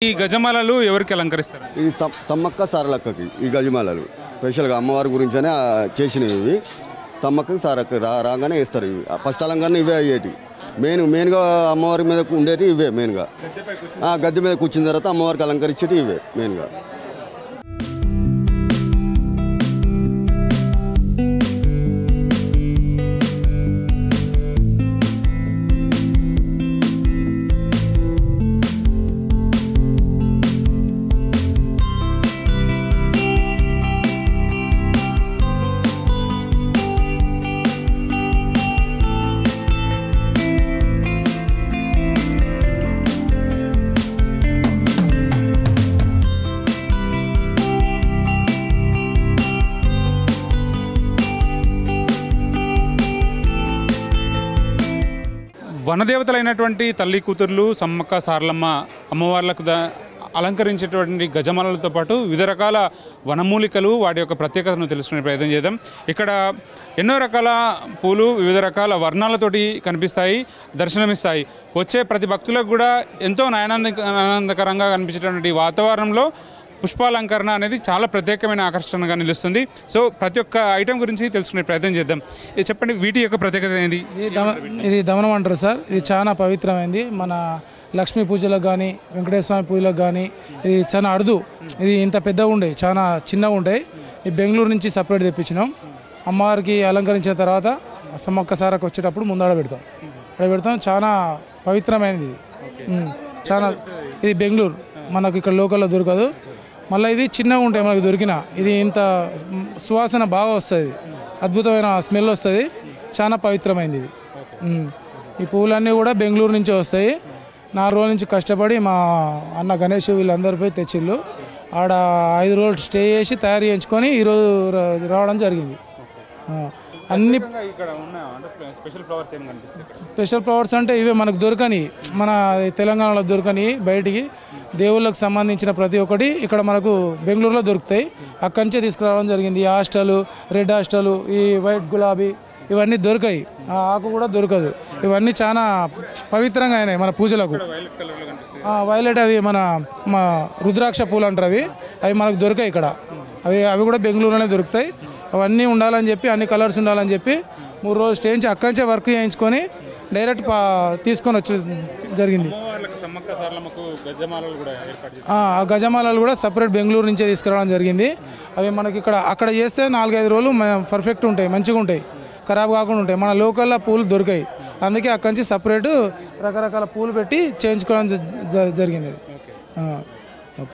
ఈ గజమాలలు ఎవరికి అలంకరిస్తారు? ఈ సమ్మక్క సారలక్కకి ఈ గజమాలలు స్పెషల్గా అమ్మవారి గురించనే చేసినవి. ఇవి సమ్మక్కకి సారక్క రాగానే వేస్తారు. ఇవి ఫస్ట్ అలంకరణ ఇవే అయ్యేటి. మెయిన్గా అమ్మవారి మీద ఉండేటి ఇవే మెయిన్గా. గద్దె మీద కూర్చున్న తర్వాత అమ్మవారికి అలంకరించేటి ఇవే మెయిన్గా. వనదేవతలైనటువంటి తల్లి కూతుర్లు సమ్మక్క సారలమ్మ అమ్మవార్లకు అలంకరించేటువంటి గజమాలలతో పాటు వివిధ రకాల వనమూలికలు వాటి యొక్క ప్రత్యేకతను తెలుసుకునే ప్రయత్నం చేద్దాం. ఇక్కడ ఎన్నో రకాల పూలు వివిధ రకాల వర్ణాలతోటి కనిపిస్తాయి, దర్శనమిస్తాయి. వచ్చే ప్రతి భక్తులకు కూడా ఎంతో ఆనందకరంగా కనిపించేటువంటి వాతావరణంలో పుష్పాలంకరణ అనేది చాలా ప్రత్యేకమైన ఆకర్షణగా నిలుస్తుంది. సో ప్రతి ఒక్క ఐటెం గురించి తెలుసుకునే ప్రయత్నం చేద్దాం. చెప్పండి, వీటి యొక్క ప్రత్యేకత ఏంది? ఇది దమనం అంటారు సార్. ఇది చాలా పవిత్రమైంది. మన లక్ష్మీ పూజలకు కానీ వెంకటేశ్వర స్వామి పూజలకు కానీ ఇది చాలా అరుదు. ఇది ఇంత పెద్దగా ఉండే, చాలా చిన్నగా ఉంటాయి. ఈ బెంగళూరు నుంచి సపరేట్ తెప్పించినాం. అమ్మవారికి అలంకరించిన తర్వాత సమ్మక్క సారకు వచ్చేటప్పుడు ముందడ పెడతాం. ఇక్కడ పెడతాం. చాలా పవిత్రమైనది ఇది. చాలా ఇది బెంగళూరు, మనకు ఇక్కడ లోకల్లో దొరకదు. మళ్ళీ ఇది చిన్నగా ఉంటాయి మనకు దొరికిన. ఇది ఇంత సువాసన బాగా వస్తుంది, అద్భుతమైన స్మెల్ వస్తుంది. చాలా పవిత్రమైనది ఇది. ఈ పువ్వులన్నీ కూడా బెంగళూరు నుంచి వస్తాయి. 4 రోజుల నుంచి కష్టపడి మా అన్న గణేష్ వీళ్ళందరూ పోయి తెచ్చిళ్ళు. ఆడ 5 రోజులు స్టే చేసి తయారు చేయించుకొని ఈరోజు రావడం జరిగింది. అన్ని స్పెషల్ ఫ్లవర్స్ అంటే ఇవే మనకు దొరకని, మన తెలంగాణలో దొరకని, బయటికి దేవుళ్ళకు సంబంధించిన ప్రతి ఒక్కటి ఇక్కడ మనకు బెంగళూరులో దొరుకుతాయి. అక్కడి నుంచే తీసుకురావడం జరిగింది. ఈ హాస్టలు, రెడ్ హాస్టలు, ఈ వైట్ గులాబీ ఇవన్నీ దొరకాయి. ఆ ఆకు కూడా దొరకదు. ఇవన్నీ చాలా పవిత్రంగా అయినాయి మన పూజలకు. వైలెట్ అది మా రుద్రాక్ష పూలు అంటారు. అవి మనకు దొరికాయి ఇక్కడ. అవి కూడా బెంగళూరులోనే దొరుకుతాయి. అవన్నీ ఉండాలని చెప్పి, అన్ని కలర్స్ ఉండాలని చెప్పి 3 రోజులు స్టే చేయించి అక్కడి నుంచే వర్క్ చేయించుకొని డైరెక్ట్ తీసుకొని వచ్చి జరిగింది. ఆ గజమాలలు కూడా సపరేట్ బెంగళూరు నుంచే తీసుకురావడం జరిగింది. అవి మనకి అక్కడ చేస్తే 4-5 రోజులు పర్ఫెక్ట్ ఉంటాయి, మంచిగా ఉంటాయి, ఖరాబ్ కాకుండా ఉంటాయి. మన లోకల్లో పూలు దొరికాయి. అందుకే అక్కడి నుంచి సపరేట్ రకరకాల పూలు పెట్టి చేయించుకోవడం జరిగింది.